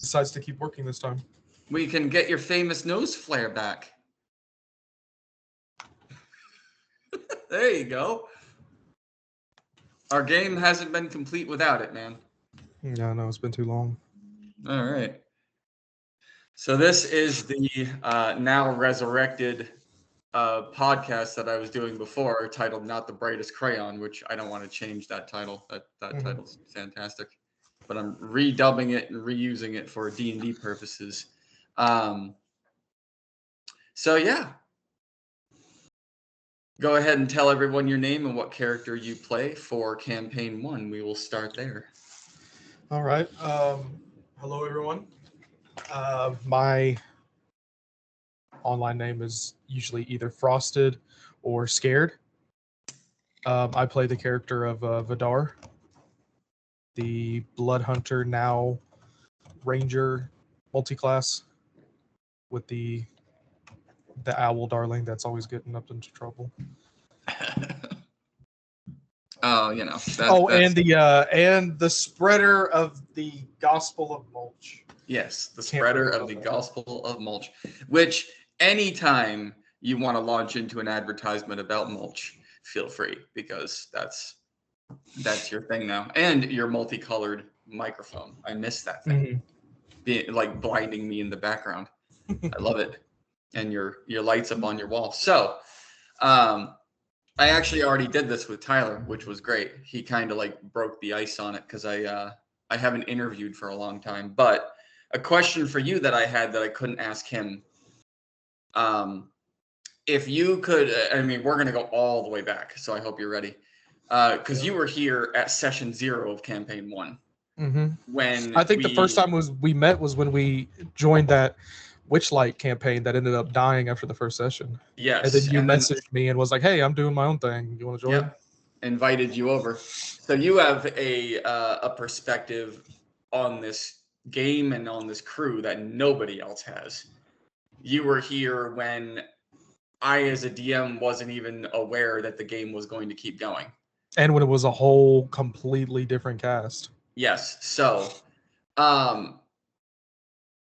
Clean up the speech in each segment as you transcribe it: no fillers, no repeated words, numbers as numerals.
decides to keep working this time. We can get your famous nose flare back. There you go. Our game hasn't been complete without it, man. Yeah, no, it's been too long. All right. So this is the now resurrected podcast that I was doing before, titled "Not the Brightest Crayon," which I don't want to change that title. That title's fantastic, but I'm redubbing it and reusing it for D&D purposes. So yeah, go ahead and tell everyone your name and what character you play for campaign 1. We will start there. All right. Hello, everyone. My online name is usually either Frosted or Scared. I play the character of Vidar, the Blood Hunter, now Ranger multiclass, with the owl darling that's always getting up into trouble. Oh, you know. And the spreader of the Gospel of Mulch. Yes, the spreader of the Gospel of Mulch, which anytime you want to launch into an advertisement about mulch, feel free, because that's your thing now. And your multicolored microphone. I miss that thing. Being like blinding me in the background. I love it. And your lights up on your wall. So I actually already did this with Tyler, which was great. He kind of like broke the ice on it because I haven't interviewed for a long time. But a question for you that I had that I couldn't ask him. If you could, I mean, we're going to go all the way back, so I hope you're ready. Because you were here at session 0 of campaign 1. When I think the first time we met was when we joined that Witchlight campaign that ended up dying after the first session. Yes. And then you messaged me and was like, "Hey, I'm doing my own thing. You want to join?" Yep. Invited you over. So you have a perspective on this game and on this crew that nobody else has. You were here when I, as a DM, wasn't even aware that the game was going to keep going. And when it was a whole completely different cast. Yes. So,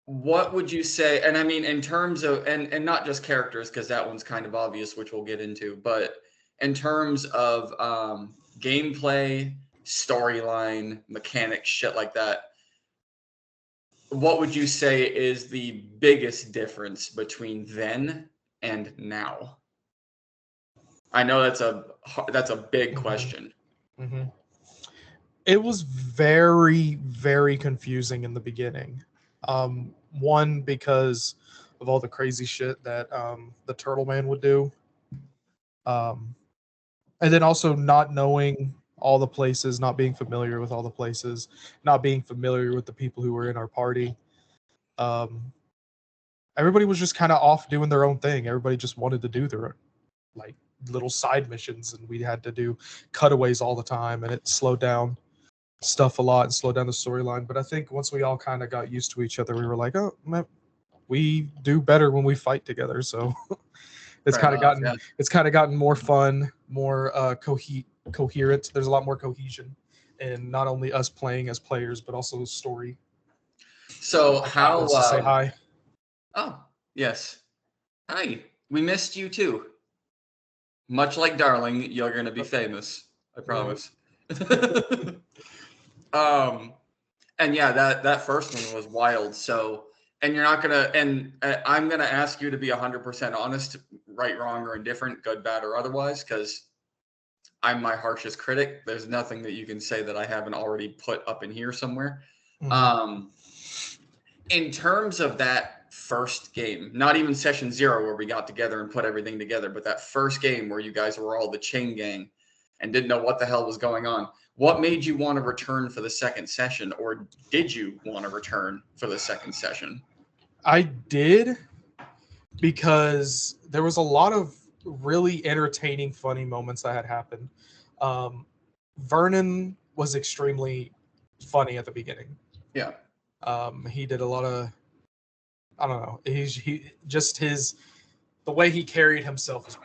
what would you say? And I mean, in terms of, and not just characters, because that one's kind of obvious, which we'll get into, but in terms of gameplay, storyline, mechanics, shit like that, what would you say is the biggest difference between then and now? I know that's a big question. It was very, very confusing in the beginning. One, because of all the crazy shit that the Turtle Man would do. And then also not knowing all the places, not being familiar with all the places, not being familiar with the people who were in our party. Everybody was just kind of off doing their own thing. Everybody just wanted to do their like little side missions, and we had to do cutaways all the time, and it slowed down stuff a lot and slowed down the storyline. But I think once we all kind of got used to each other, we were like, oh, man, we do better when we fight together. So it's kind of gotten more fun, more coherent. There's a lot more cohesion in not only us playing as players, but also the story. So how say hi. Oh, yes. Hi. We missed you too. Much like Darling, you're gonna be famous. I promise. And yeah, that first one was wild. So, and you're not gonna, and I'm gonna ask you to be 100% honest, right, wrong, or indifferent, good, bad, or otherwise, because I'm my harshest critic. There's nothing that you can say that I haven't already put up in here somewhere. In terms of that first game, not even session 0 where we got together and put everything together, but that first game where you guys were all the chain gang and didn't know what the hell was going on. What made you want to return for the second session, or did you want to return for the second session? I did, because there was a lot of really entertaining, funny moments that had happened. Vernon was extremely funny at the beginning. Yeah. He did a lot of, I don't know, the way he carried himself was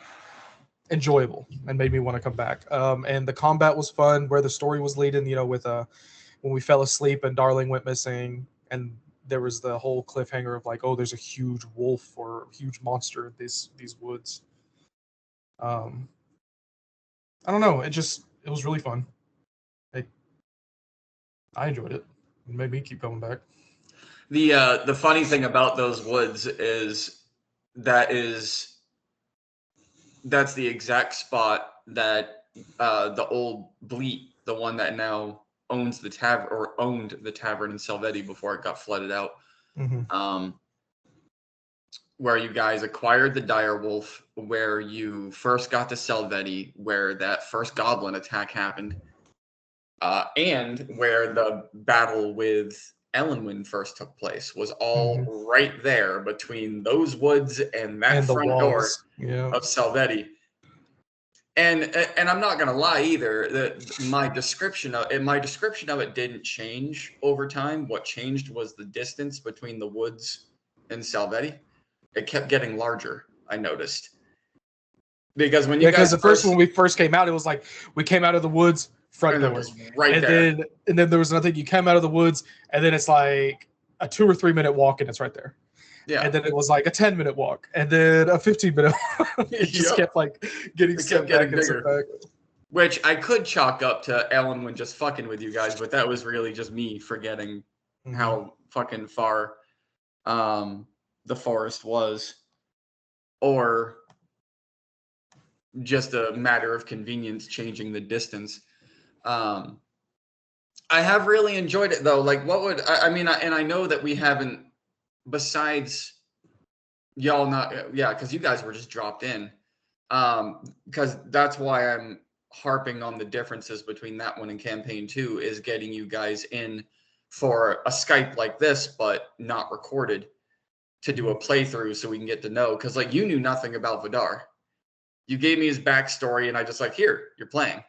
enjoyable and made me want to come back. And the combat was fun, where the story was leading, with when we fell asleep and Darling went missing, and there was the whole cliffhanger of like, oh, there's a huge wolf or huge monster in these woods. I don't know. It was really fun. I enjoyed it. It made me keep coming back. The funny thing about those woods is that's the exact spot that the old Bleat, the one that now owns the tavern or owned the tavern in Salvetti before it got flooded out, where you guys acquired the dire wolf, where you first got to Salvetti, where that first goblin attack happened, and where the battle with Ellenwind first took place was all right there between those woods and that And the front door walls. Yeah. of Salvetti. And I'm not gonna lie either. My description of it didn't change over time. What changed was the distance between the woods and Salvetti. It kept getting larger. I noticed because when you guys when we first came out, it was like we came out of the woods, front door, right there, and then there was another. You came out of the woods, and then it's like a 2 or 3 minute walk, and it's right there. Yeah. And then it was like a 10-minute walk, and then a 15-minute walk. It just kept like getting bigger. Which I could chalk up to Ellenwind just fucking with you guys, but that was really just me forgetting how fucking far the forest was, or just a matter of convenience changing the distance. I have really enjoyed it though. Like, what would and I know that we haven't, besides y'all because you guys were just dropped in, because that's why I'm harping on the differences between that one and campaign 2 is getting you guys in for a Skype like this, but not recorded, to do a playthrough so we can get to know, because like you knew nothing about Vidar. You gave me his backstory and I just like, here, you're playing.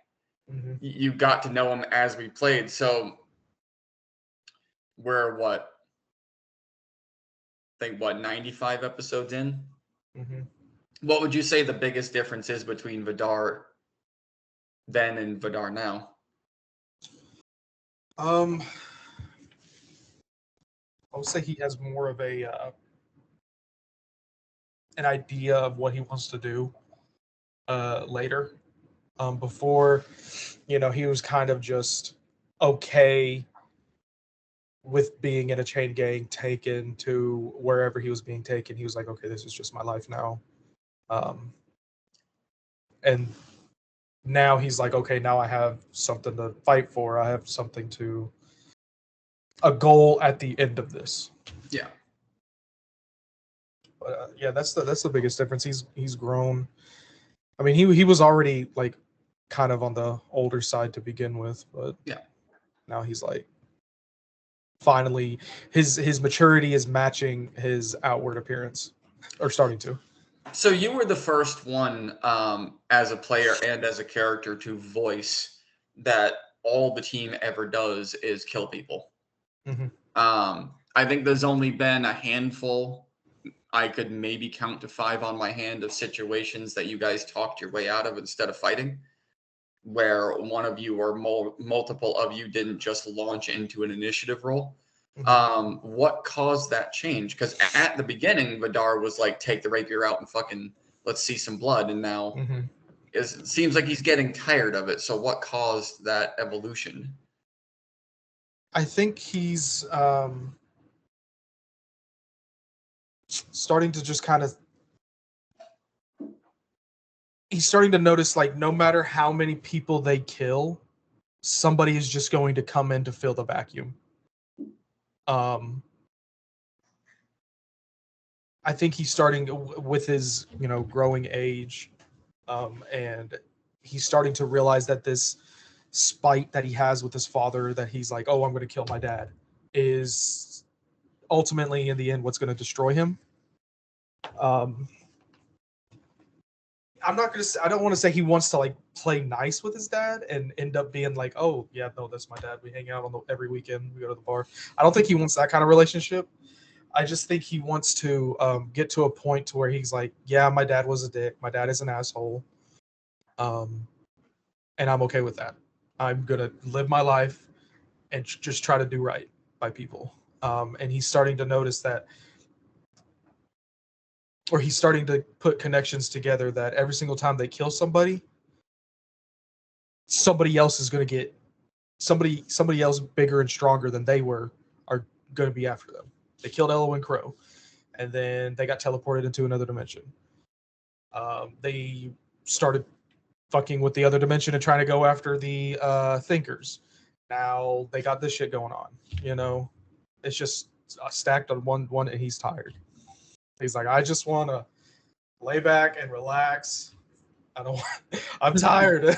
You got to know him as we played. So we're 95 episodes in? What would you say the biggest difference is between Vidar then and Vidar now? I would say he has more of an idea of what he wants to do later. Before, he was kind of just okay with being in a chain gang, taken to wherever he was being taken. He was like, okay, this is just my life now. And now he's like, okay, now I have something to fight for. I have a goal at the end of this. Yeah. But yeah, that's the biggest difference. He's grown. I mean, he was already like kind of on the older side to begin with, but yeah, now he's like finally his maturity is matching his outward appearance, or starting to. So you were the first one as a player and as a character to voice that all the team ever does is kill people. I think there's only been a handful. I could maybe count to 5 on my hand of situations that you guys talked your way out of instead of fighting, where one of you or multiple of you didn't just launch into an initiative roll. What caused that change? Because at the beginning, Vidar was like, take the rapier out and fucking let's see some blood. And now it seems like he's getting tired of it. So what caused that evolution? I think he's starting to just kind of, he's starting to notice, like, no matter how many people they kill, somebody is just going to come in to fill the vacuum. I think he's starting with his, growing age, and he's starting to realize that this spite that he has with his father, that he's like, oh, I'm going to kill my dad, is ultimately in the end what's going to destroy him. I'm not going to say, I don't want to say he wants to like play nice with his dad and end up being like, oh yeah, no, that's my dad, we hang out every weekend, we go to the bar. I don't think he wants that kind of relationship. I just think he wants to get to a point to where he's like, yeah, my dad was a dick, my dad is an asshole, and I'm okay with that. I'm gonna live my life and just try to do right by people. And he's starting to notice that, or he's starting to put connections together that every single time they kill somebody, somebody else is going to get somebody else bigger and stronger than they were are going to be after them. They killed Elwyn Crow, and then they got teleported into another dimension. They started fucking with the other dimension and trying to go after the thinkers. Now they got this shit going on. You know, it's just stacked on one, and he's tired. He's like, I just want to lay back and relax. I don't. I'm tired.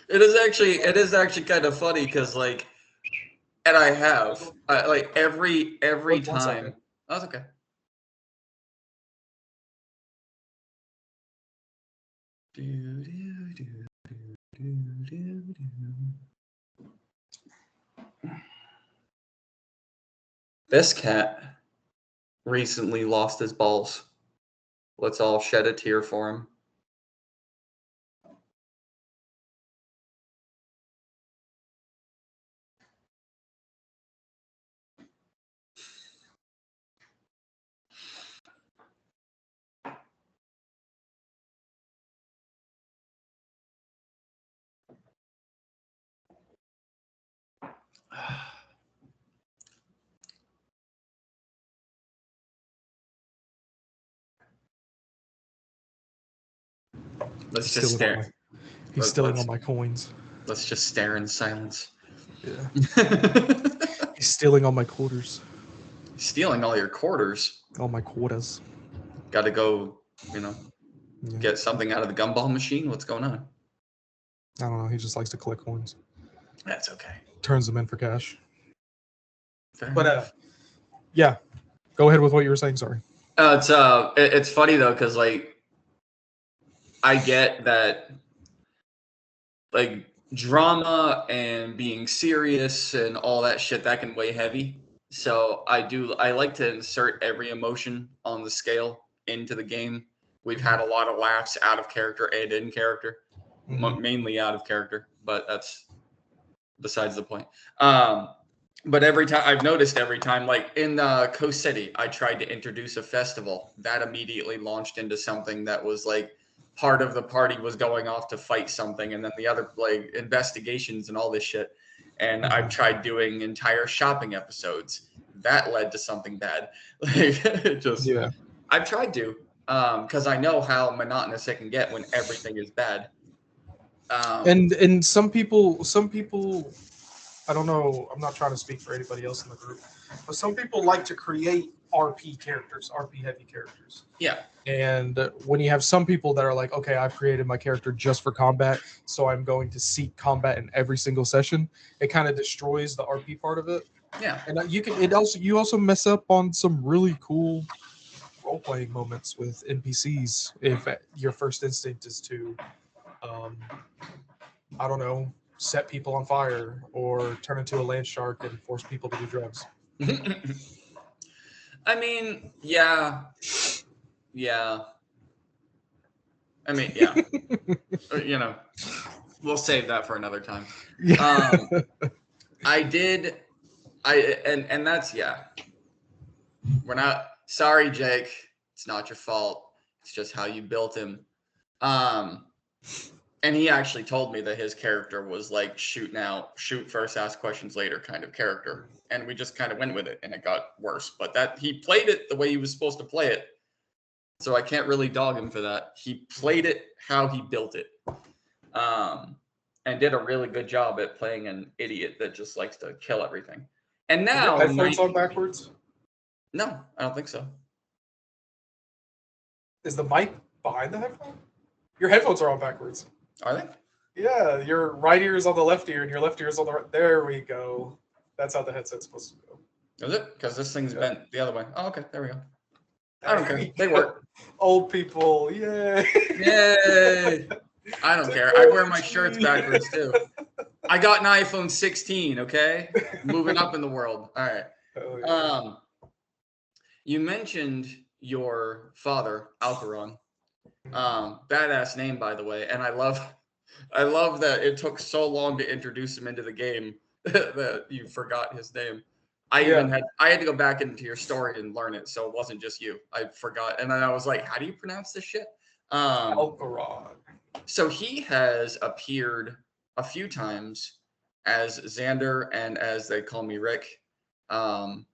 It is actually kind of funny because like, and I have like every time. Oh, that's okay. This cat recently lost his balls. Let's all shed a tear for him. Let's just stare. He's stealing all my coins. Let's just stare in silence. Yeah. He's stealing all my quarters. Stealing all your quarters? All my quarters. Got to go, get something out of the gumball machine? What's going on? I don't know. He just likes to collect coins. That's okay. Turns them in for cash. Fair enough. Yeah. Go ahead with what you were saying. Sorry. It's funny though, because like I get that like drama and being serious and all that shit that can weigh heavy. So I like to insert every emotion on the scale into the game. We've had a lot of laughs out of character and in character, mainly out of character, but that's besides the point. But every time I've noticed, like in Coast City, I tried to introduce a festival that immediately launched into something that was like part of the party was going off to fight something, and then the other like investigations and all this shit. And I've tried doing entire shopping episodes that led to something bad. Like I've tried to because I know how monotonous it can get when everything is bad. And some people. I don't know. I'm not trying to speak for anybody else in the group, but some people like to create RP characters, RP heavy characters. Yeah. And when you have some people that are like, okay, I've created my character just for combat, so I'm going to seek combat in every single session, it kind of destroys the RP part of it. Yeah. And you also mess up on some really cool role playing moments with NPCs if your first instinct is to, I don't know, set people on fire or turn into a land shark and force people to do drugs. I mean, yeah. I mean, yeah. We'll save that for another time. And that's, we're not, sorry, Jake. It's not your fault. It's just how you built him. And he actually told me that his character was like shoot first, ask questions later kind of character. And we just kind of went with it and it got worse. But that he played it the way he was supposed to play it. So I can't really dog him for that. He played it how he built it. And did a really good job at playing an idiot that just likes to kill everything. And now headphones on backwards? No, I don't think so. Is the mic behind the headphone? Your headphones are on backwards. Are they? Yeah, your right ear is on the left ear and your left ear is on the right. There we go. That's how the headset's supposed to go. Is it? Because this thing's bent the other way. Oh, okay. There we go. I don't care. They work. Old people. Yay. Yay. I don't care. I wear my shirts backwards too. I got an iPhone 16, okay? Moving up in the world. All right. Yeah. You mentioned your father, Alcaron. Badass name, by the way. And I love that it took so long to introduce him into the game that you forgot his name. I had to go back into your story and learn it, so it wasn't just you. I forgot, and then I was like, "How do you pronounce this shit?" Algarad. So he has appeared a few times as Xander and as they call me Rick, and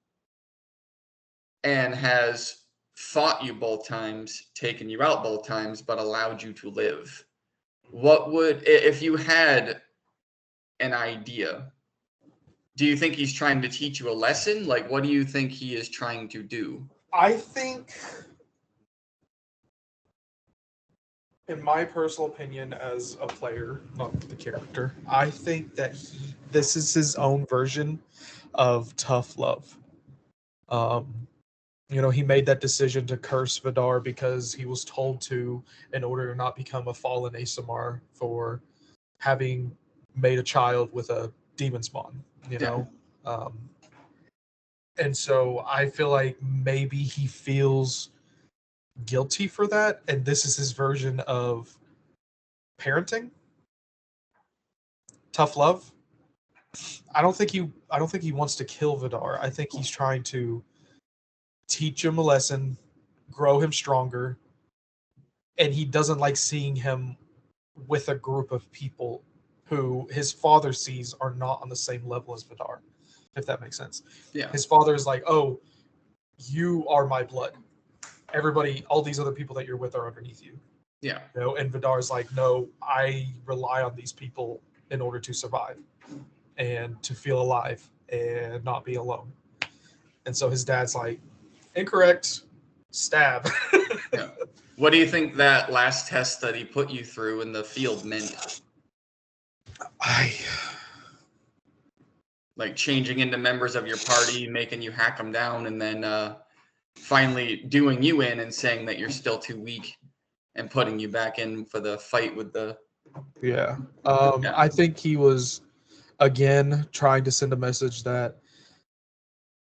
has fought you both times, taken you out both times, but allowed you to live. What would, if you had an idea, do you think he's trying to teach you a lesson? Like, what do you think he is trying to do? I think, in my personal opinion as a player, not the character, I think that this is his own version of tough love. He made that decision to curse Vidar because he was told to, in order to not become a fallen ASMR for having made a child with a demon spawn, and so I feel like maybe he feels guilty for that, and this is his version of parenting, tough love. I don't think he wants to kill Vidar. I think he's trying to teach him a lesson, grow him stronger, and he doesn't like seeing him with a group of people who his father sees are not on the same level as Vidar, if that makes sense. Yeah. His father is like, "Oh, you are my blood. Everybody, all these other people that you're with are underneath you." Yeah. And Vidar's like, "No, I rely on these people in order to survive and to feel alive and not be alone." And so his dad's like, "Incorrect. Stab." Yeah. What do you think that last test that he put you through in the field meant? Like changing into members of your party, making you hack them down, and then finally doing you in and saying that you're still too weak and putting you back in for the fight with the... Yeah. I think he was, again, trying to send a message that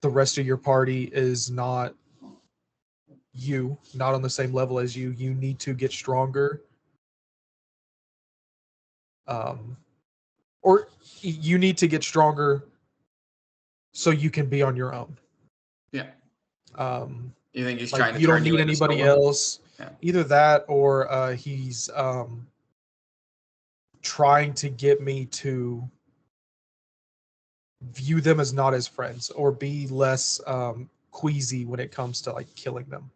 the rest of your party is not on the same level as you. You need to get stronger. Or you need to get stronger so you can be on your own. Yeah. You think he's like trying to you don't turn need you into anybody Solo? else. Yeah. Either that or he's trying to get me to view them as not as friends or be less queasy when it comes to like killing them.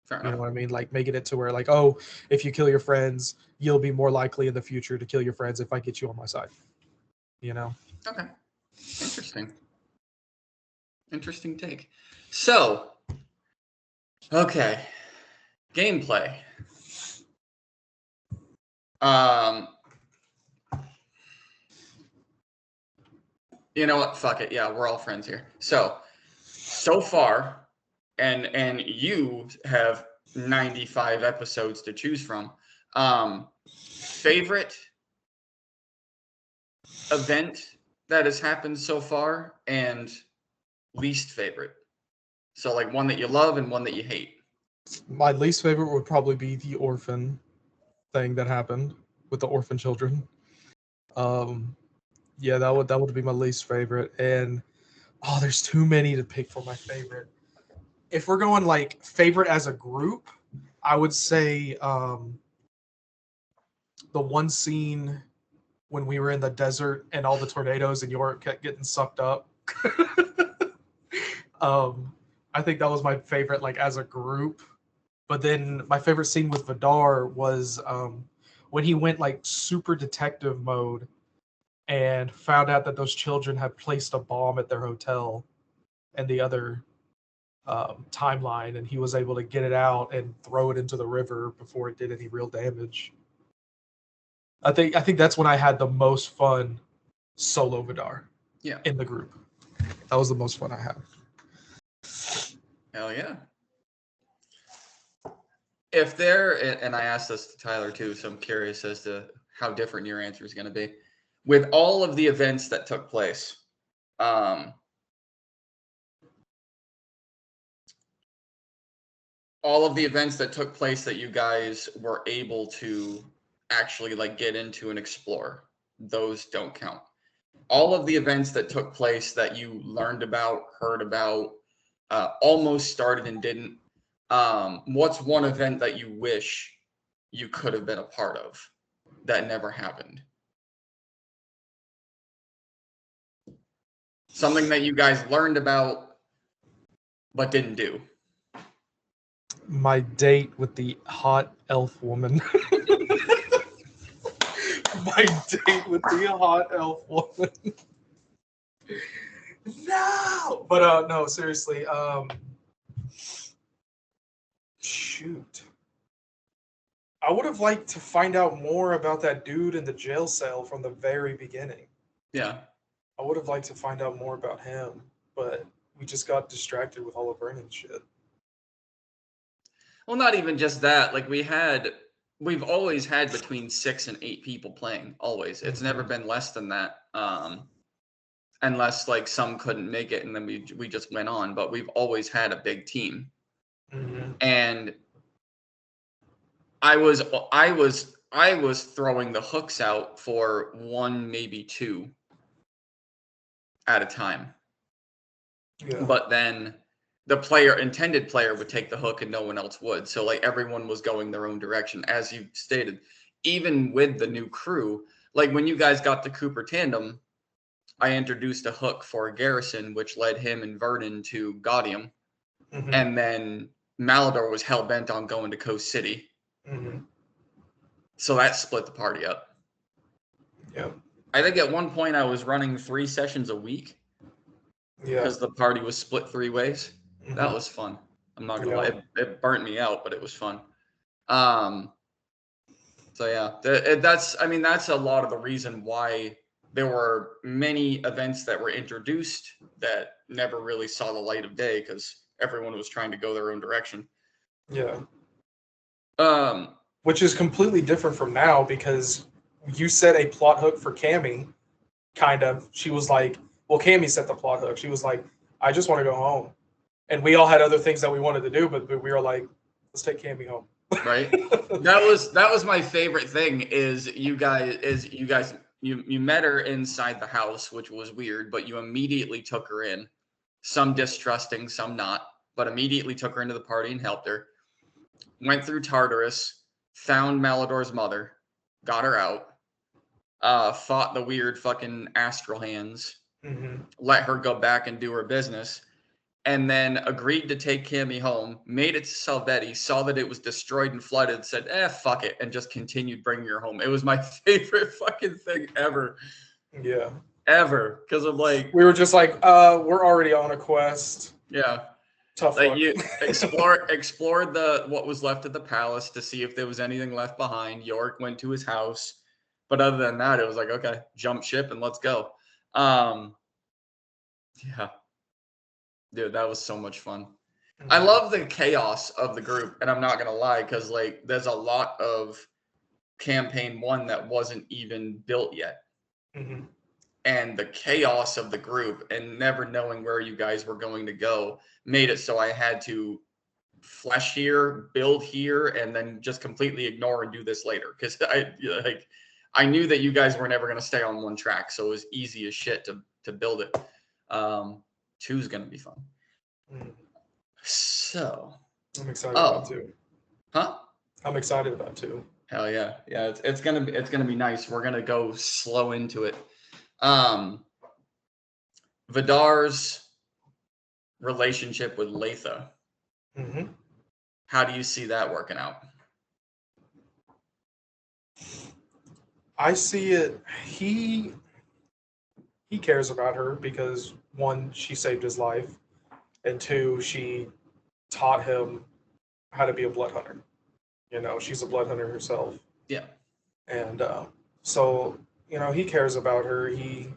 Fair You enough. know what I mean? Like making it to where like, oh, if you kill your friends, you'll be more likely in the future to kill your friends if I get you on my side. Okay. Interesting take. So, okay. Gameplay. You know what? Fuck it. Yeah, we're all friends here. So far, and you have 95 episodes to choose from. Favorite event that has happened so far and least favorite. So like one that you love and one that you hate. My least favorite would probably be the orphan thing that happened with the orphan children. Yeah, that would be my least favorite. And there's too many to pick for my favorite. If we're going like favorite as a group, I would say the one scene when we were in the desert and all the tornadoes and York kept getting sucked up. I think that was my favorite, like as a group. But then my favorite scene with Vidar was when he went like super detective mode and found out that those children had placed a bomb at their hotel and the other timeline, and he was able to get it out and throw it into the river before it did any real damage. I think that's when I had the most fun solo Vidar. Yeah. In the group. That was the most fun I had. Hell yeah. If there, and I asked this to Tyler too, so I'm curious as to how different your answer is going to be. With all of the events that took place, all of the events that took place that you guys were able to actually like get into and explore, those don't count. all of the events that took place that you learned about, heard about, almost started and didn't, what's one event that you wish you could have been a part of that never happened? Something that you guys learned about but didn't do. My date with the hot elf woman. My date with the hot elf woman. No! But no, seriously. Shoot. I would have liked to find out more about that dude in the jail cell from the very beginning. Yeah. I would have liked to find out more about him, but we just got distracted with all of Brandon's shit. Well, not even just that. Like we've always had between 6 and 8 people playing. Always. It's never been less than that. Unless like some couldn't make it and then we just went on. But we've always had a big team. Mm-hmm. And I was throwing the hooks out for 1, maybe 2 at a time. Yeah. But then the intended player would take the hook and no one else would. So like everyone was going their own direction, as you stated. Even with the new crew, like when you guys got to Cooper Tandem, I introduced a hook for Garrison, which led him and Vernon to Gaudium. Mm-hmm. And then Malador was hell-bent on going to Coast City. Mm-hmm. So that split the party up. Yeah. I think at one point I was running 3 sessions a week. Yeah. Because the party was split 3 ways. Mm-hmm. That was fun. I'm not gonna lie. It burnt me out, but it was fun. So yeah, that's a lot of the reason why there were many events that were introduced that never really saw the light of day because everyone was trying to go their own direction. Yeah. Which is completely different from now because you set a plot hook for Cammy, kind of. She was like, well, Cammy set the plot hook. She was like, I just want to go home. And we all had other things that we wanted to do, but we were like, let's take Cammy home. Right. That was my favorite thing is you met her inside the house, which was weird, but you immediately took her in. Some distrusting, some not, but immediately took her into the party and helped her. Went through Tartarus, found Malador's mother, got her out, fought the weird fucking astral hands, let her go back and do her business, and then agreed to take Cammy home, made it to Salvetti, saw that it was destroyed and flooded, said, fuck it, and just continued bringing her home. It was my favorite fucking thing ever. Yeah. Ever. Because I'm like... We were just like, we're already on a quest. Yeah. Tough like luck. You explored what was left of the palace to see if there was anything left behind. York went to his house. But other than that, it was like, okay, jump ship and let's go. Yeah. Dude, that was so much fun. I love the chaos of the group, and I'm not gonna lie, because like there's a lot of campaign 1 that wasn't even built yet. And the chaos of the group and never knowing where you guys were going to go made it so I had to flesh here, build here, and then just completely ignore and do this later. Because I knew that you guys were never gonna stay on one track, so it was easy as shit to build it. 2's gonna be fun. So I'm excited about 2. Huh? I'm excited about 2. Hell yeah. Yeah, it's gonna be nice. We're gonna go slow into it. Vidar's relationship with Latha. How do you see that working out? I see it. He cares about her because 1, she saved his life, and 2, she taught him how to be a blood hunter. You know, she's a blood hunter herself. Yeah. And so, you know, he cares about her. He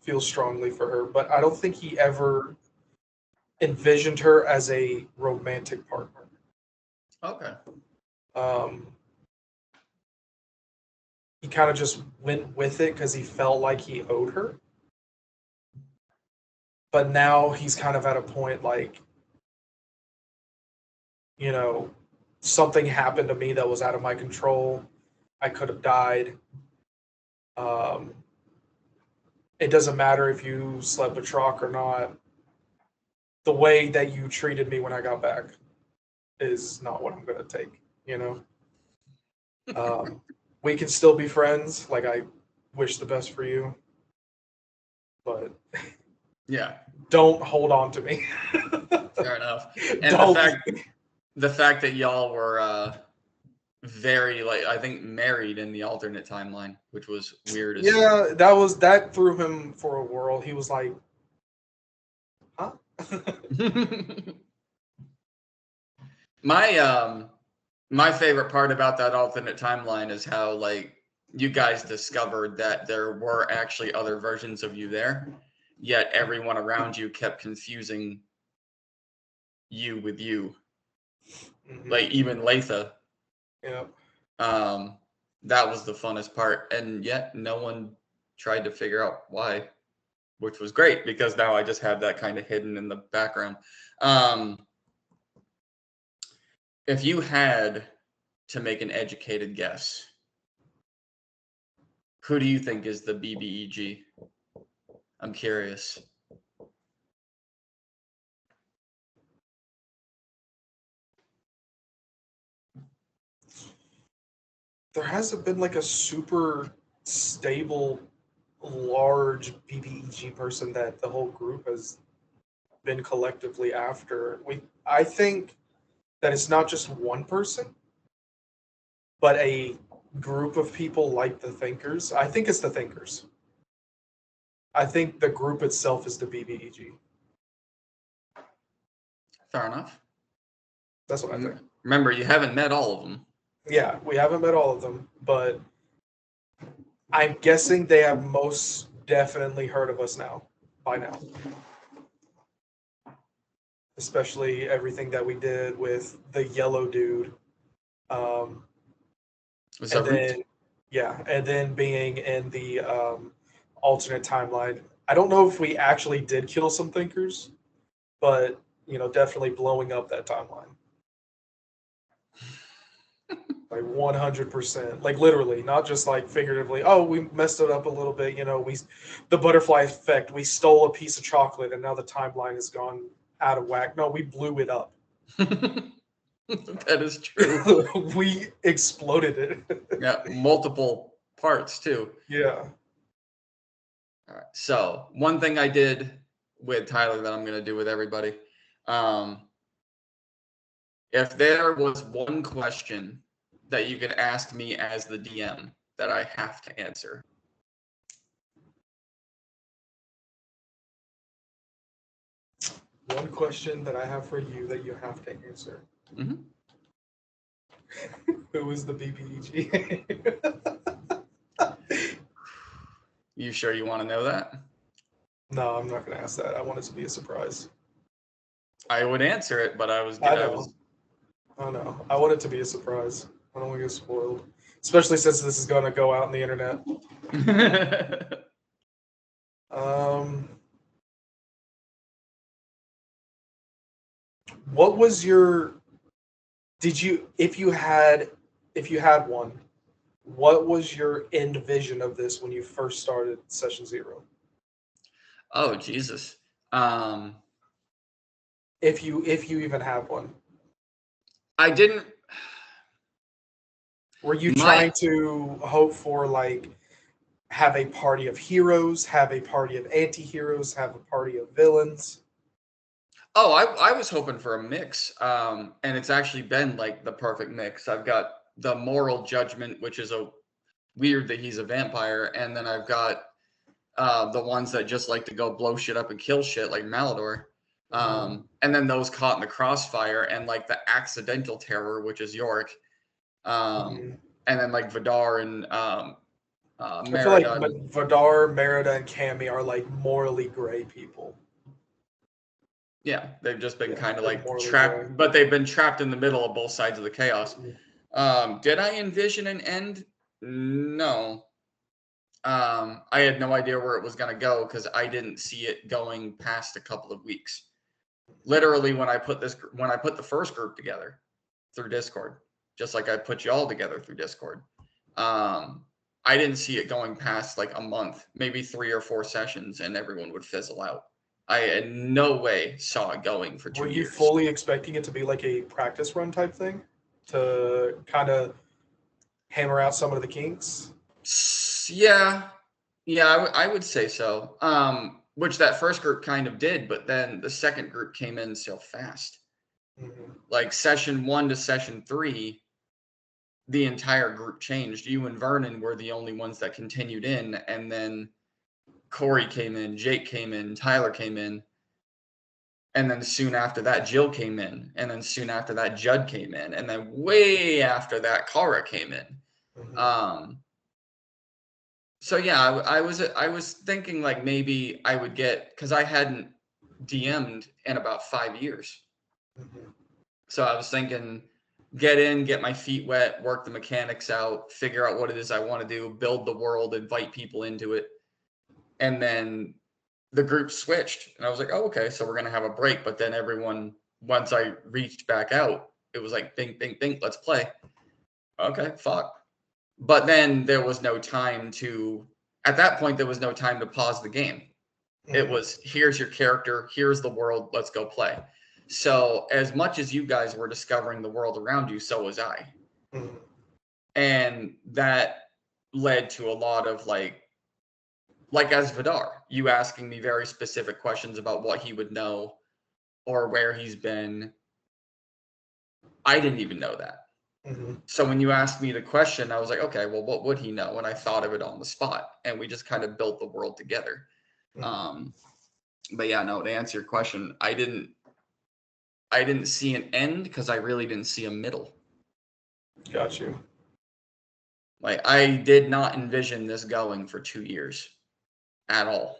feels strongly for her, but I don't think he ever envisioned her as a romantic partner. Okay. He kind of just went with it because he felt like he owed her. But now he's kind of at a point like, you know, something happened to me that was out of my control. I could have died. it doesn't matter if you slept with Troc or not. The way that you treated me when I got back is not what I'm gonna take. You know, we can still be friends. Like I wish the best for you, but Yeah, don't hold on to me. fair enough. And Don't. the fact that y'all were very, like, I think married in the alternate timeline, which was weird as Yeah, that threw him for a whirl. He was like, huh? My favorite part about that alternate timeline is how, like, you guys discovered that there were actually other versions of you there, yet everyone around you kept confusing you with you. Mhm. Like, even Latha. Yeah. That was the funnest part, and yet no one tried to figure out why, which was great because now I just have that kind of hidden in the background. If you had to make an educated guess, who do you think is the bBEG? I'm curious. There hasn't been like a super stable, large BBEG person that the whole group has been collectively after. I think that it's not just one person, but a group of people like the Thinkers. I think it's the Thinkers. I think the group itself is the BBEG. Fair enough. That's what I think. Remember, you haven't met all of them. Yeah, we haven't met all of them, but I'm guessing they have most definitely heard of us now, by now. Especially everything that we did with the yellow dude. And then, yeah, and then being in the alternate timeline. I don't know if we actually did kill some Thinkers, but, definitely blowing up that timeline. Like 100%, like literally, not just like figuratively. Oh, we messed it up a little bit. The butterfly effect. We stole a piece of chocolate, and now the timeline has gone out of whack. No, we blew it up. That is true. We exploded it. Yeah, multiple parts too. Yeah. All right. So one thing I did with Tyler that I'm going to do with everybody. If there was one question that you could ask me as the DM that I have to answer. One question that I have for you that you have to answer. Mm-hmm. Who is the BBEG? You sure you want to know that? No, I'm not going to ask that. I want it to be a surprise. I would answer it, but I know. I want it to be a surprise. I don't want to get spoiled. Especially since this is going to go out on the internet. What was your... if you had one, what was your end vision of this when you first started Session 0? Oh, Jesus. If you even have one. I didn't... Were you trying to hope for, like, have a party of heroes, have a party of anti-heroes, have a party of villains? Oh, I was hoping for a mix, and it's actually been, like, the perfect mix. I've got the moral judgment, which is weird that he's a vampire, and then I've got the ones that just like to go blow shit up and kill shit, like Malador. And then those caught in the crossfire, and like the accidental terror, which is York. And then like Vidar and Merida. I feel like Vidar, Merida, and Cammy are like morally gray people. Yeah, they've just been kind of like trapped, but they've been trapped in the middle of both sides of the chaos. Did I envision an end? No. I had no idea where it was going to go because I didn't see it going past a couple of weeks. Literally, when I put the first group together through Discord, just like I put you all together through Discord, I I didn't see it going past like a month, maybe 3 or 4 sessions, and everyone would fizzle out. I in no way saw it going for 2 Were you years. fully expecting it to be like a practice run type thing to kind of hammer out some of the kinks? Yeah, I would say so. Which that first group kind of did, but then the second group came in so fast. Mm-hmm. Like session 1 to session 3, the entire group changed. You and Vernon were the only ones that continued in, and then Corey came in, Jake came in, Tyler came in, and then soon after that, Jill came in, and then soon after that, Judd came in, and then way after that, Kara came in. Mm-hmm. So yeah, I was thinking like maybe I would get, because I hadn't DM'd in about 5 years. Mm-hmm. So I was thinking get in, get my feet wet, work the mechanics out, figure out what it is I want to do, build the world, invite people into it. And then the group switched. And I was like, oh, okay, so we're going to have a break. But then everyone, once I reached back out, it was like, bing, bing, bing, let's play. Okay, fuck. But then there was no time to, at that point, there was no time to pause the game. Mm-hmm. It was, here's your character, here's the world, let's go play. So as much as you guys were discovering the world around you, so was I. Mm-hmm. And that led to a lot of like as Vidar, you asking me very specific questions about what he would know or where he's been. I didn't even know that. Mm-hmm. So when you asked me the question, I was like, okay, well, what would he know? And I thought of it on the spot, and we just kind of built the world together. Mm-hmm. But yeah, no, to answer your question, I didn't see an end because I really didn't see a middle. Got you. Like I did not envision this going for 2 years at all.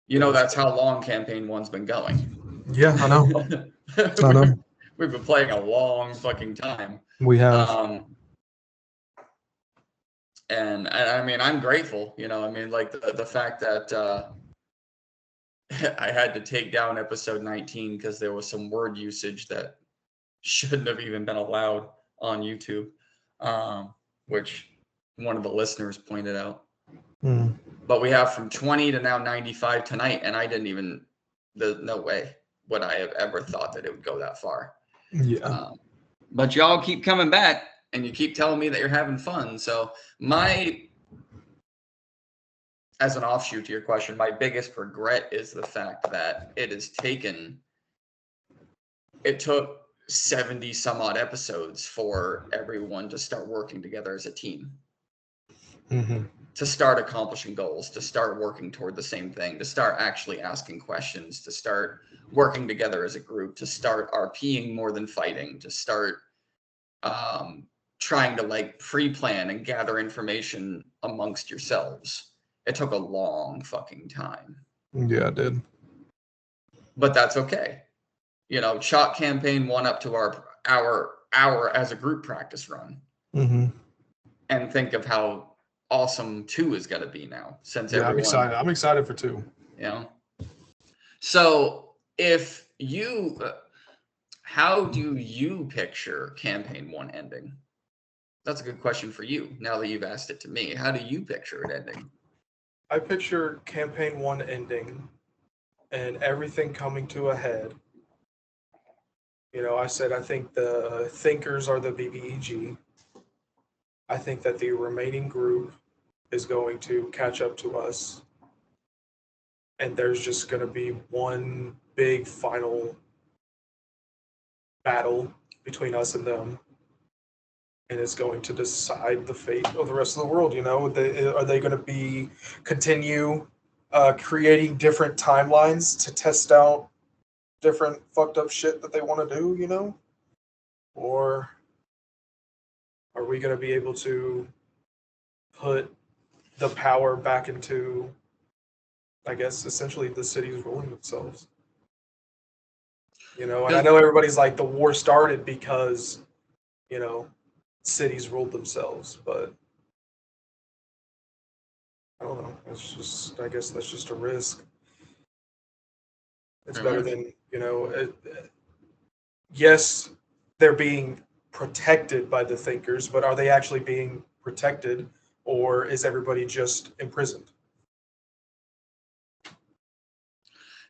You know, that's how long campaign 1's been going. Yeah, I know. I know. We've been playing a long fucking time. We have. And I mean, I'm grateful, you know, I mean, like the fact that I had to take down episode 19 because there was some word usage that shouldn't have even been allowed on YouTube, which one of the listeners pointed out. Mm. But we have from 20 to now 95 tonight, and I didn't even, there's no way would I have ever thought that it would go that far. Yeah. But y'all keep coming back, and you keep telling me that you're having fun. So as an offshoot to your question, my biggest regret is the fact that it took 70 some odd episodes for everyone to start working together as a team. Mm-hmm. To start accomplishing goals, to start working toward the same thing, to start actually asking questions, to start working together as a group, to start RPing more than fighting, to start trying to like pre-plan and gather information amongst yourselves. It took a long fucking time. Yeah, it did. But that's okay. You know, chalk campaign 1 up to our hour as a group practice run. Mm-hmm. And think of how awesome 2 is going to be now, since everyone, I'm excited. I'm excited for 2. You know, so if you, how do you picture campaign 1 ending? That's a good question for you. Now that you've asked it to me, how do you picture it ending? I picture campaign 1 ending and everything coming to a head. You know, I said I think the thinkers are the BBEG. I think that the remaining group is going to catch up to us. And there's just going to be one big final battle between us and them. And it's going to decide the fate of the rest of the world. You know, are they going to continue creating different timelines to test out different fucked up shit that they want to do, you know? Or are we going to be able to put the power back into, I guess, essentially the cities ruling themselves? You know, and I know everybody's like, the war started because, you know, cities ruled themselves, but I don't know. It's just, I guess that's just a risk. It's better than, you know, yes, they're being protected by the thinkers, but are they actually being protected, or is everybody just imprisoned?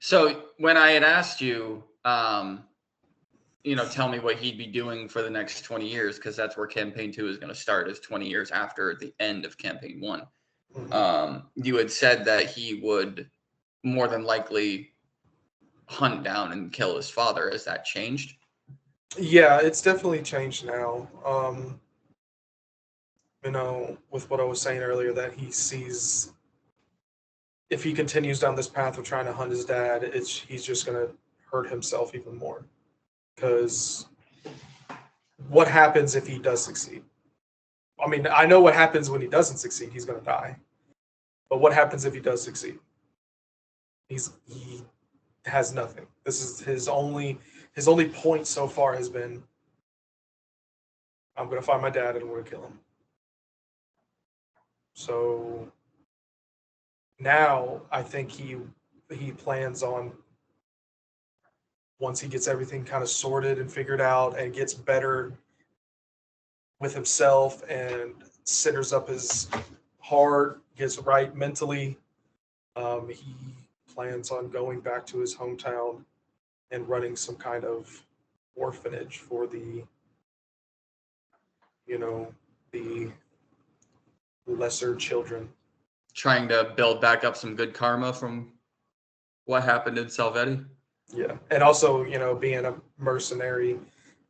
So when I had asked you, tell me what he'd be doing for the next 20 years, because that's where campaign 2 is going to start, is 20 years after the end of campaign 1. You had said that he would more than likely hunt down and kill his father. Has that changed? Yeah, it's definitely changed now. With what I was saying earlier, that he sees, if he continues down this path of trying to hunt his dad, he's just going to hurt himself even more. Because what happens if he does succeed? I mean, I know what happens when he doesn't succeed. He's going to die. But what happens if he does succeed? He has nothing. This is his only point so far has been, I'm going to find my dad and I'm going to kill him. So now I think he plans on, once he gets everything kind of sorted and figured out and gets better with himself and centers up his heart, gets right mentally, he plans on going back to his hometown and running some kind of orphanage for the lesser children. Trying to build back up some good karma from what happened in Salvetti. Yeah, and also, being a mercenary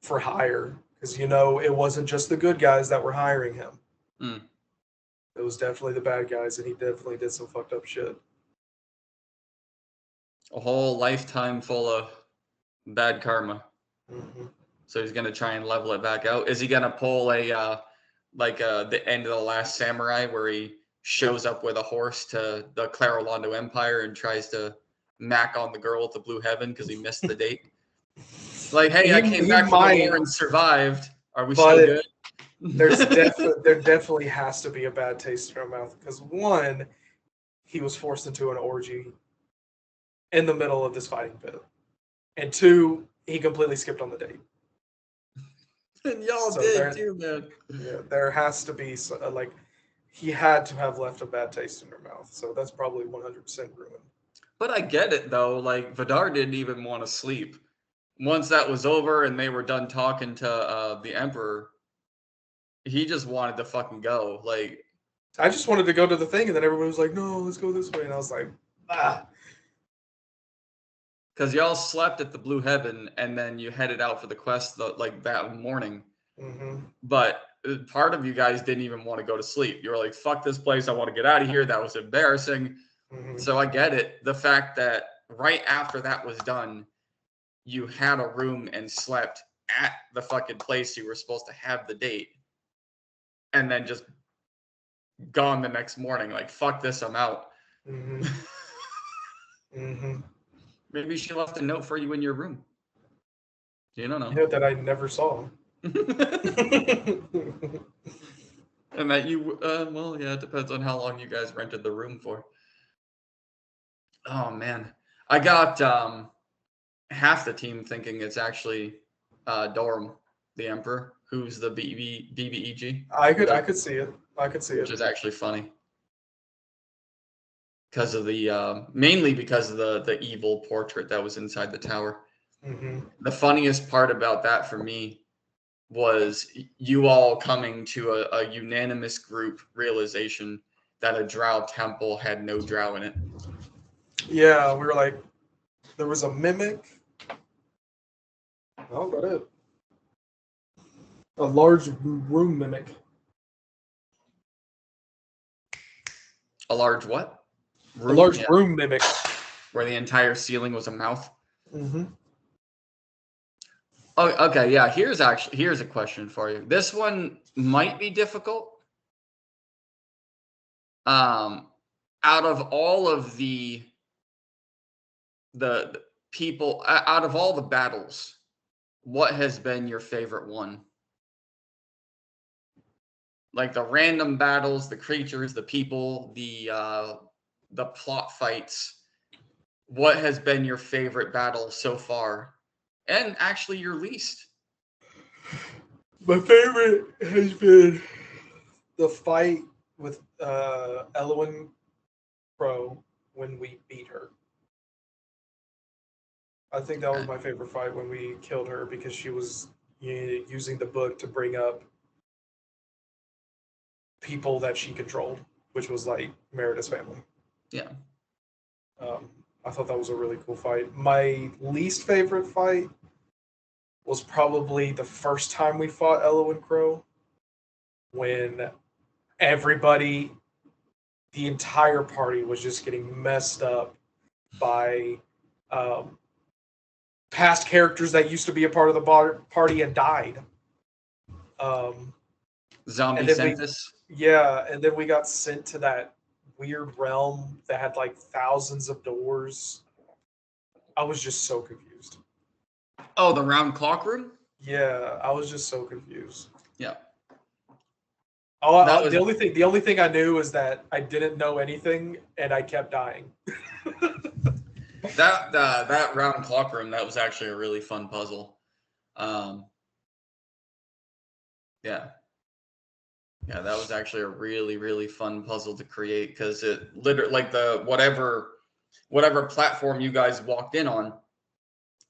for hire, because, it wasn't just the good guys that were hiring him. It was definitely the bad guys, and he definitely did some fucked up shit. A whole lifetime full of bad karma. Mm-hmm. So he's going to try and level it back out. Is he going to pull the end of The Last Samurai, where he shows up with a horse to the Clarolando Empire and tries to mack on the girl at the Blue Heaven because he missed the date? Like, hey, I came back from the war and survived. Are we still good? There definitely has to be a bad taste in our mouth, because one, he was forced into an orgy in the middle of this fighting pit, and two, he completely skipped on the date. And y'all did too, man. Yeah, there has to be he had to have left a bad taste in her mouth, so that's probably 100% ruined. But I get it though. Like, Vidar didn't even want to sleep. Once that was over and they were done talking to the Emperor, he just wanted to fucking go. Like, I just wanted to go to the thing, and then everyone was like, "No, let's go this way," and I was like, "Ah." Because y'all slept at the Blue Heaven, and then you headed out for the quest that morning. Mm-hmm. But part of you guys didn't even want to go to sleep. You were like, "Fuck this place! I want to get out of here." That was embarrassing. Mm-hmm. So I get it. The fact that right after that was done, you had a room and slept at the fucking place you were supposed to have the date, and then just gone the next morning. Like, fuck this, I'm out. Mm-hmm. Mm-hmm. Maybe she left a note for you in your room. You don't know. Yeah, that I never saw. And that you, it depends on how long you guys rented the room for. Oh, man. I got half the team thinking it's actually Dorm, the Emperor, who's the BBEG. I could see it. Which is actually funny. Because of mainly because of the evil portrait that was inside the tower. Mm-hmm. The funniest part about that for me was you all coming to a unanimous group realization that a drow temple had no drow in it. Yeah, we were like, there was a mimic. Oh, got it. A large room mimic. A large what? Room, a large room mimic. Where the entire ceiling was a mouth? Mm-hmm. Oh, okay, yeah. Here's a question for you. This one might be difficult. Out of all of the people, out of all the battles, what has been your favorite one? Like the random battles, the creatures, the people, the plot fights. What has been your favorite battle so far? And actually your least? My favorite has been the fight with Elowen Crow when we beat her. I think that was Okay. my favorite fight when we killed her because she was using the book to bring up people that she controlled, which was like Merida's family. Yeah. I thought that was a really cool fight. My least favorite fight was probably the first time we fought Elowen Crow when everybody, the entire party was just getting messed up by um, past characters that used to be a part of the party and died. Um, Zombie and then Census. and then we got sent to that weird realm that had like thousands of doors. I was just so confused. Oh, the round clock room? Yeah, I was just so confused. Yeah. That Oh, was the only thing I knew is that I didn't know anything and I kept dying. that round clock room, that was actually a really fun puzzle. Yeah. Yeah, that was actually a really, really fun puzzle to create because it literally like the whatever platform you guys walked in on,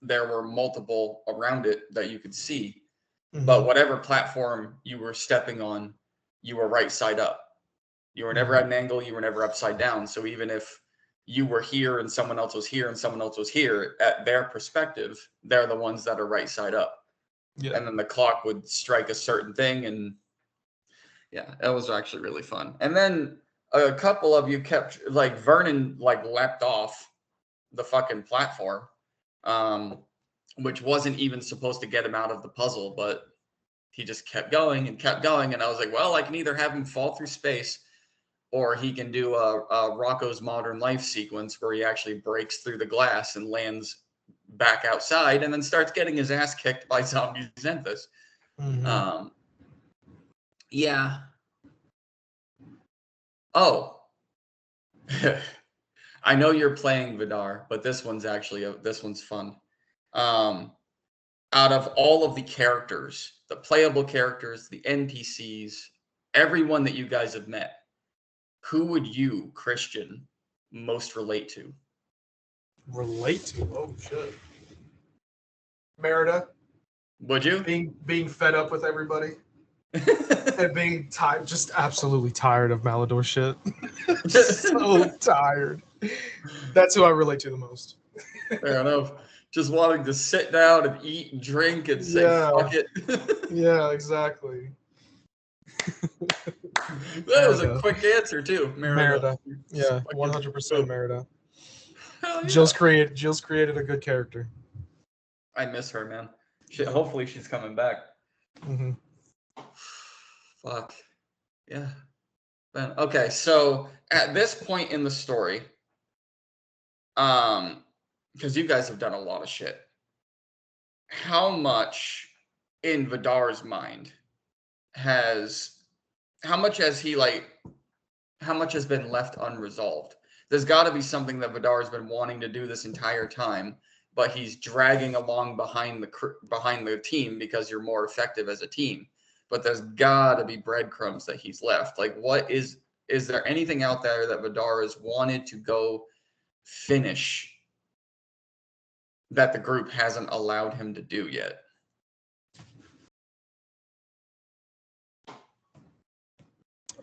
there were multiple around it that you could see. But whatever platform you were stepping on, you were right side up. You were never at an angle, you were never upside down. So even if you were here and someone else was here and someone else was here, at their perspective, they're the ones that are right side up. Yeah. And then the clock would strike a certain thing, and yeah, that was actually really fun. And then a couple of you kept like Vernon like leapt off the fucking platform, which wasn't even supposed to get him out of the puzzle, but he just kept going and kept going. And I was like, well, I can either have him fall through space or he can do a Rocco's Modern Life sequence where he actually breaks through the glass and lands back outside and then starts getting his ass kicked by zombie Xanthus. Yeah. Oh. I know you're playing Vidar, but this one's actually this one's fun. Out of all of the characters, the playable characters, the NPCs, everyone that you guys have met, who would you, Christian, most relate to? Relate to? Oh shit. Merida. Would you? Being fed up with everybody. And being tired, just absolutely tired of Malador shit. So tired. That's who I relate to the most. Fair enough. Just wanting to sit down and eat and drink and say, fuck it. Yeah, exactly. That was a quick answer, too. Merida. Yeah, 100% Merida. Yeah. Jill's created a good character. I miss her, man. Hopefully she's coming back. Fuck. Yeah. Man. Okay, so at this point in the story, because you guys have done a lot of shit, how much in Vidar's mind how much has been left unresolved? There's got to be something that Vidar's been wanting to do this entire time, but he's dragging along behind the team because you're more effective as a team. But there's got to be breadcrumbs that he's left. Like, is there anything out there that Vidar has wanted to go finish that the group hasn't allowed him to do yet?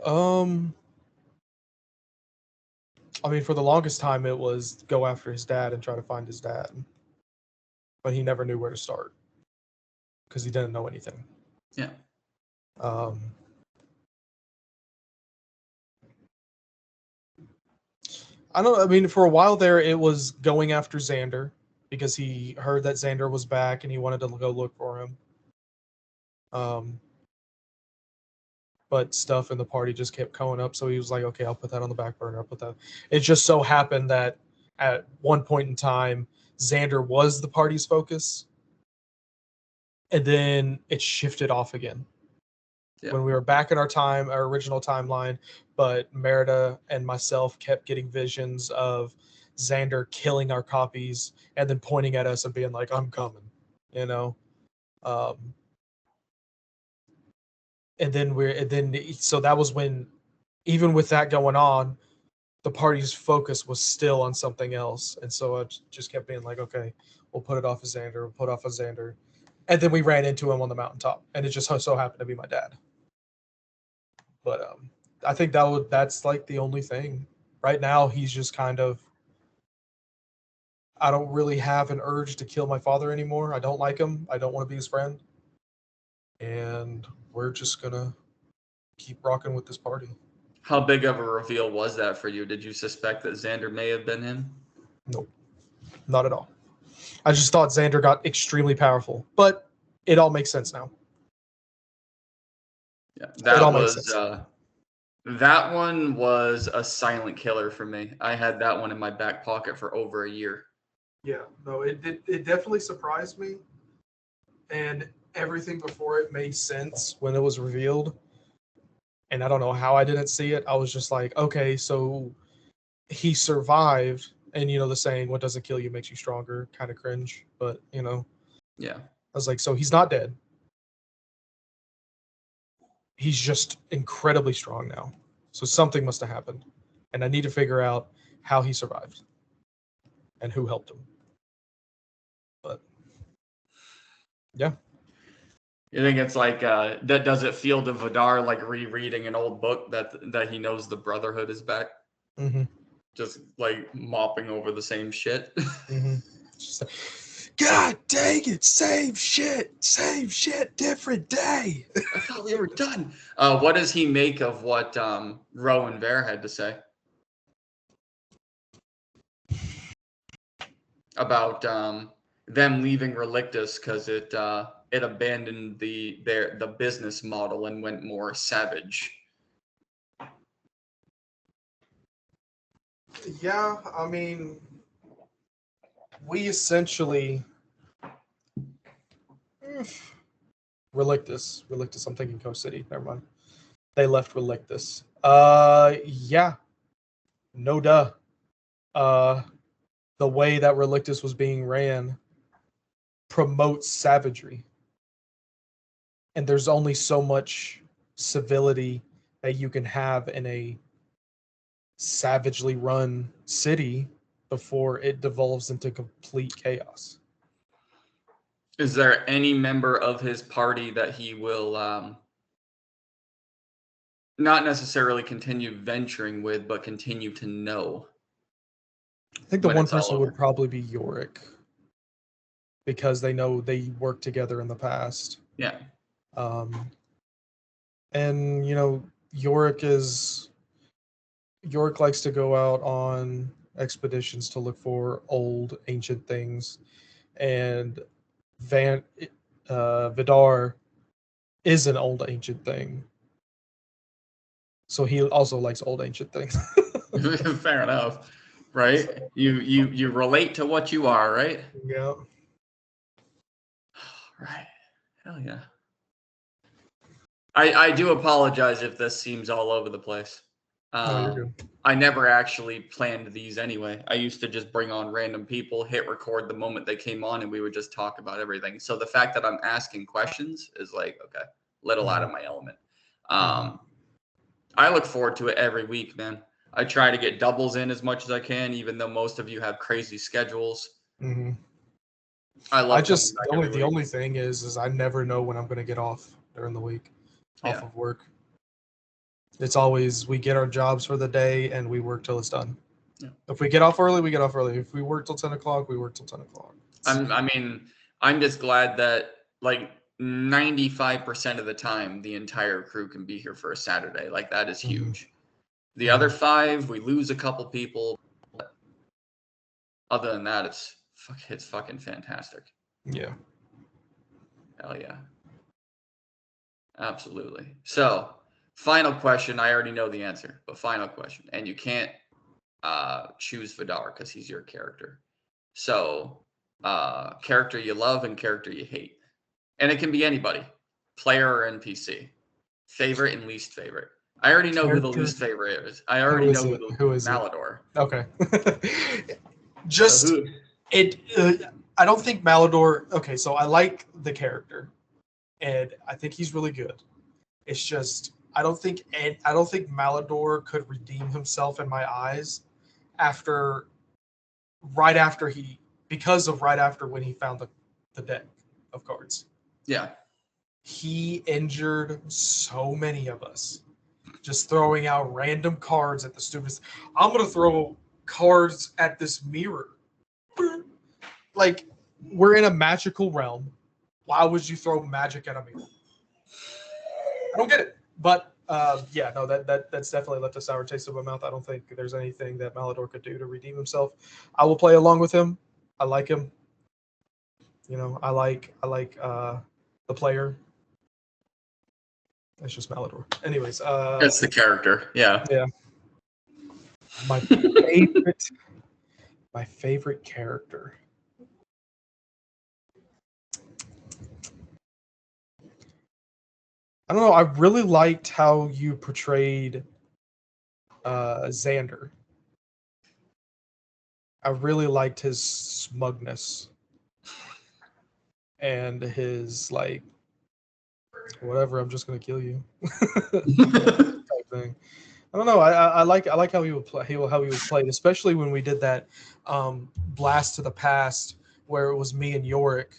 I mean, for the longest time, it was go after his dad and try to find his dad. But he never knew where to start because he didn't know anything. Yeah. I mean, for a while there, it was going after Xander because he heard that Xander was back and he wanted to go look for him. But stuff in the party just kept going up, so he was like, okay, I'll put that on the back burner. I'll put that. It just so happened that at one point in time, Xander was the party's focus, and then it shifted off again. Yeah. When we were back in our original timeline, but Merida and myself kept getting visions of Xander killing our copies and then pointing at us and being like, I'm coming, you know? so that was when, even with that going on, the party's focus was still on something else, and so I just kept being like, okay, we'll put it off of Xander, we'll put it off of Xander, and then we ran into him on the mountaintop, and it just so happened to be my dad. But I think that's like the only thing right now. He's just kind of, I don't really have an urge to kill my father anymore. I don't like him. I don't want to be his friend, and we're just gonna keep rocking with this party. How big of a reveal was that for you? Did you suspect that Xander may have been him? Nope, not at all. I just thought Xander got extremely powerful, but it all makes sense now. Yeah, that one was a silent killer for me. I had that one in my back pocket for over a year. Yeah, no, it definitely surprised me, and everything before it made sense when it was revealed. And I don't know how I didn't see it. I was just like, okay, so he survived, and the saying, "What doesn't kill you makes you stronger," kind of cringe, but yeah, I was like, so he's not dead. He's just incredibly strong now. So something must have happened, and I need to figure out how he survived and who helped him. But yeah. You think it's like that? Does it feel to Vidar like rereading an old book that he knows the Brotherhood is back? Mm-hmm. Just like mopping over the same shit. Mm-hmm. Just like, God dang it! Same shit, different day. I thought we were done. What does he make of what Ro and Ver had to say about them leaving Relictus because it abandoned the business model and went more savage? Yeah, I mean, we essentially Relictus. I'm thinking Coast City. Never mind. They left Relictus. Yeah. No duh. The way that Relictus was being ran promotes savagery. And there's only so much civility that you can have in a savagely run city before it devolves into complete chaos. Is there any member of his party that he will not necessarily continue venturing with, but continue to know? I think the one person would probably be Yorick, because they know they worked together in the past. Yeah. And Yorick likes to go out on expeditions to look for old ancient things, and Vidar is an old ancient thing, so he also likes old ancient things. Fair enough, right? So, you relate to what you are, right? Yeah. Right. Hell yeah. I do apologize if this seems all over the place. No, you're good. I never actually planned these anyway. I used to just bring on random people, hit record the moment they came on, and we would just talk about everything. So the fact that I'm asking questions is like, okay, little out of my element. I look forward to it every week, man. I try to get doubles in as much as I can, even though most of you have crazy schedules. Mm-hmm. I just the only thing is I never know when I'm going to get off during the week, off of work. It's always we get our jobs for the day and we work till it's done. Yeah. If we get off early, we get off early. If we work till 10 o'clock, we work till 10 o'clock. I'm just glad that like 95% of the time the entire crew can be here for a Saturday. Like that is huge. Mm-hmm. The other 5, we lose a couple people. But other than that, it's fucking fantastic. Yeah. Hell yeah. Absolutely. So, final question. I already know the answer, but final question. And you can't choose Vidar because he's your character. So, character you love and character you hate. And it can be anybody, player or NPC. Favorite and least favorite. I already know who the least favorite is. I already know who is Malador. Okay. I don't think Malador. Okay, so I like the character, and I think he's really good. It's just I don't think Malador could redeem himself in my eyes right after when he found the deck of cards. Yeah. He injured so many of us. Just throwing out random cards at the stupidest. I'm gonna throw cards at this mirror. Like, we're in a magical realm. Why would you throw magic at a mirror? I don't get it. But yeah, no, that's definitely left a sour taste in my mouth. I don't think there's anything that Malador could do to redeem himself. I will play along with him. I like him. You know, I like the player. It's just Malador. Anyways, It's the character. Yeah. Yeah. My favorite character. I don't know. I really liked how you portrayed Xander. I really liked his smugness and his like, whatever. I'm just gonna kill you type thing. I don't know. I like how he would play. How he was played, especially when we did that blast to the past where it was me and Yorick,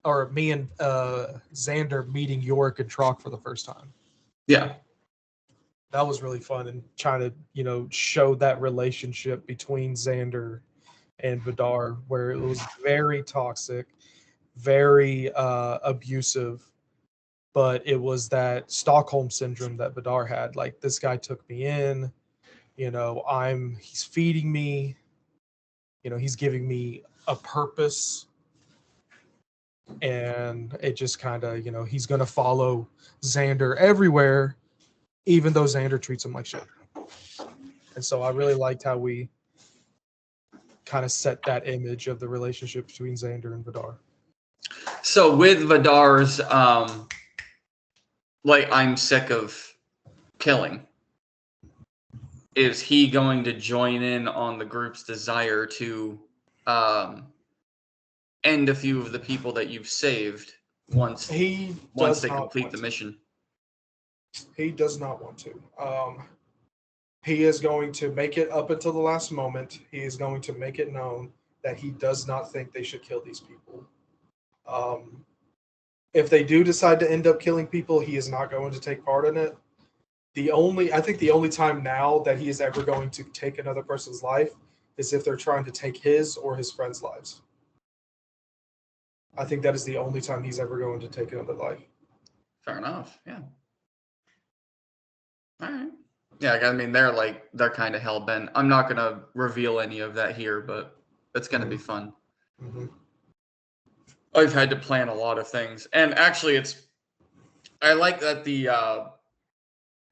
or me and Xander meeting Yorick and Trock for the first time. Yeah. That was really fun, and trying to show that relationship between Xander and Vidar, where it was very toxic, very abusive. But it was that Stockholm syndrome that Vidar had. Like, this guy took me in, he's feeding me, he's giving me a purpose. And it just kind of, he's going to follow Xander everywhere, even though Xander treats him like shit. And so I really liked how we kind of set that image of the relationship between Xander and Vidar. So with Vidar's, I'm sick of killing. Is he going to join in on the group's desire to end a few of the people that you've saved once they complete the mission? He does not want to. He is going to make it up until the last moment. He is going to make it known that he does not think they should kill these people. If they do decide to end up killing people, he is not going to take part in it. I think the only time now that he is ever going to take another person's life is if they're trying to take his or his friends' lives. I think that is the only time he's ever going to take another life. Fair enough. Yeah. All right. Yeah, I mean, they're kind of hell bent. I'm not gonna reveal any of that here, but it's gonna be fun. Mm-hmm. I've had to plan a lot of things, and actually, I like that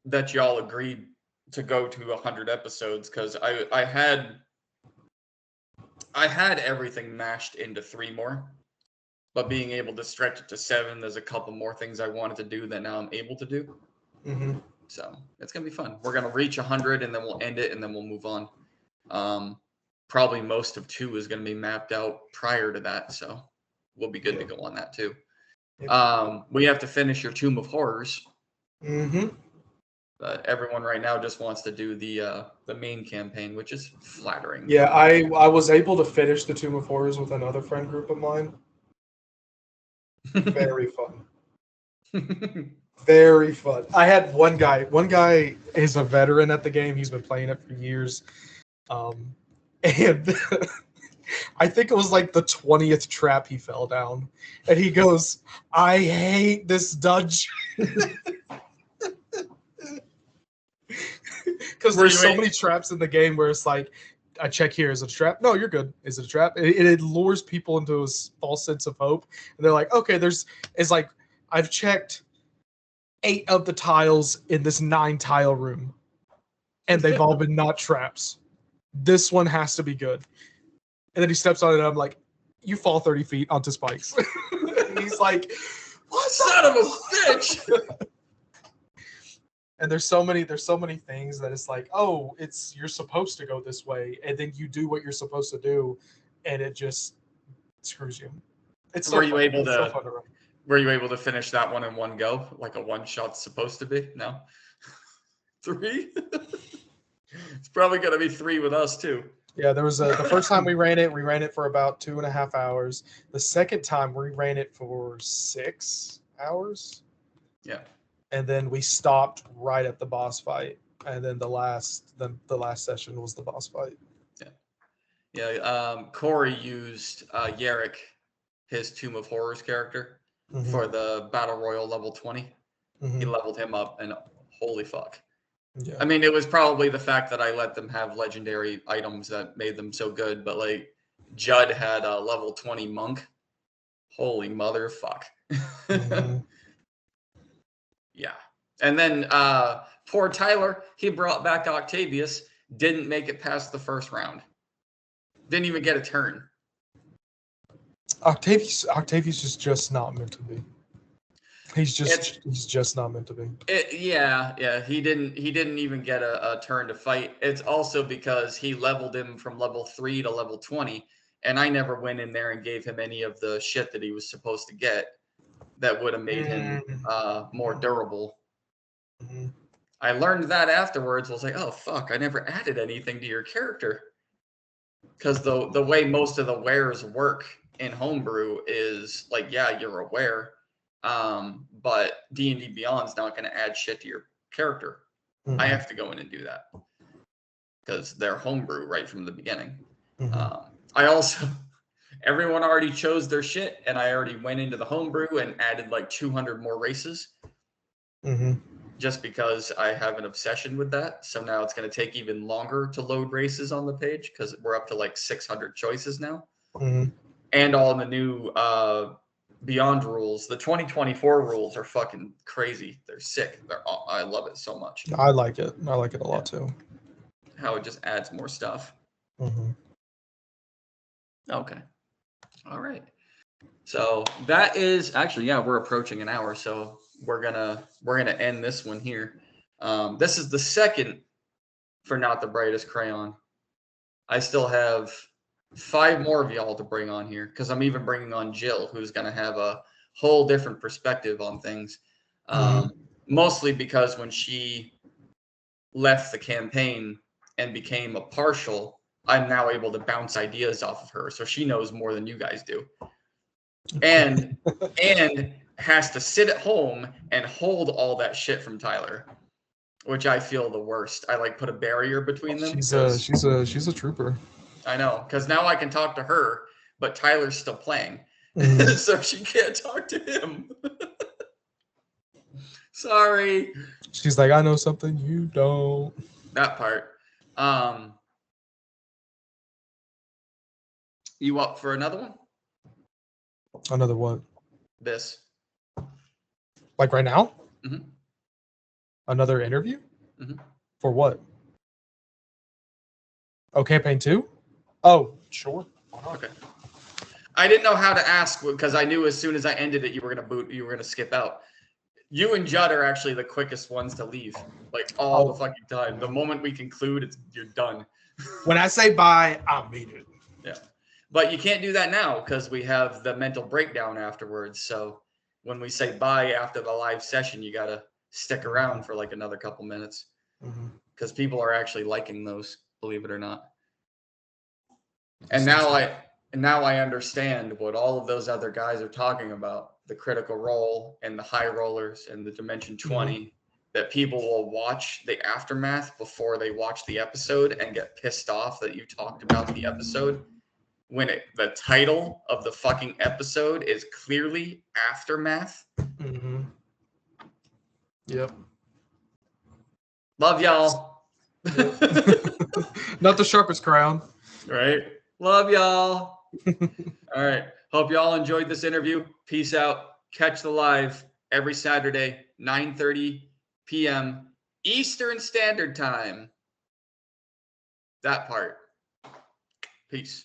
that y'all agreed to go to 100 episodes, because I had everything mashed into 3 more, but being able to stretch it to 7, there's a couple more things I wanted to do that now I'm able to do. Mm-hmm. So it's gonna be fun. We're gonna reach 100, and then we'll end it, and then we'll move on. Probably most of 2 is gonna be mapped out prior to that, so we'll be good to go on that too. We have to finish your Tomb of Horrors. Mm-hmm. But everyone right now just wants to do the main campaign, which is flattering. Yeah, I was able to finish the Tomb of Horrors with another friend group of mine. Very fun. Very fun. I had one guy. One guy is a veteran at the game. He's been playing it for years. And I think it was like the 20th trap he fell down. And he goes, "I hate this dungeon." Because there's so many traps in the game where it's like, I check here, is it a trap? No, you're good. Is it a trap? It lures people into a false sense of hope. And they're like, okay, it's like, I've checked 8 of the tiles in this 9-tile room, and they've all been not traps. This one has to be good. And then he steps on it, and I'm like, you fall 30 feet onto spikes. And he's like, what son of a bitch? And there's so many things that it's like, oh, you're supposed to go this way, and then you do what you're supposed to do, and it just screws you. It's so Were you able to? So fun to run. Were you able to finish that one in one go, like a one shot's supposed to be? No. 3? It's probably gonna be 3 with us too. Yeah, there was the first time we ran it for about 2.5 hours. The second time we ran it for 6 hours. Yeah. And then we stopped right at the boss fight. And then the last session was the boss fight. Yeah. Corey used Yarrick, his Tomb of Horrors character, for the Battle Royal level 20. He leveled him up, and holy fuck. Yeah. I mean, it was probably the fact that I let them have legendary items that made them so good, but like Judd had a level 20 monk. Holy motherfuck. Yeah. And then poor Tyler, he brought back Octavius, didn't make it past the first round. Didn't even get a turn. Octavius is just not meant to be. He's just not meant to be. Yeah. He didn't even get a turn to fight. It's also because he leveled him from level 3 to level 20, and I never went in there and gave him any of the shit that he was supposed to get that would have made him more durable. I learned that afterwards. I was like, oh fuck, I never added anything to your character. Because the way most of the wares work in homebrew is like, yeah, you're aware. But D&D Beyond's not going to add shit to your character. I have to go in and do that because they're homebrew right from the beginning. I also, everyone already chose their shit, and I already went into the homebrew and added like 200 more races. Just because I have an obsession with that. So now it's going to take even longer to load races on the page because we're up to like 600 choices now. And all the new Beyond rules. The 2024 rules are fucking crazy. They're sick. I love it so much. I like it. I like it a lot too. How it just adds more stuff. Okay. All right. So that is actually, yeah, we're approaching an hour. So we're gonna end this one here. This is the second for Not the Brightest Crayon. I still have 5 more of y'all to bring on here because I'm even bringing on Jill, who's going to have a whole different perspective on things. Mostly because when she left the campaign and became a partial, I'm now able to bounce ideas off of her. So she knows more than you guys do. And has to sit at home and hold all that shit from Tyler, which I feel the worst. I like put a barrier between them. She's a trooper. I know, because now I can talk to her, but Tyler's still playing, so she can't talk to him. Sorry. She's like, I know something you don't. That part. You up for another one? Another what? This. Like right now? Mm-hmm. Another interview? Mm-hmm. For what? Oh, campaign 2? Oh, sure. Okay. I didn't know how to ask because I knew as soon as I ended it, you were gonna skip out. You and Judd are actually the quickest ones to leave, like all the fucking time. The moment we conclude, you're done. When I say bye, I mean it. Yeah, but you can't do that now because we have the mental breakdown afterwards. So when we say bye after the live session, you gotta stick around for like another couple minutes because people are actually liking those, believe it or not. And now I understand what all of those other guys are talking about, the critical role and the high rollers and the dimension 20, that people will watch the aftermath before they watch the episode and get pissed off that you talked about the episode when the title of the fucking episode is clearly Aftermath. Yep. Love y'all. Not the sharpest crown. Right? Love y'all. All right. Hope y'all enjoyed this interview. Peace out. Catch the live every Saturday, 9:30 p.m. Eastern Standard Time. That part. Peace.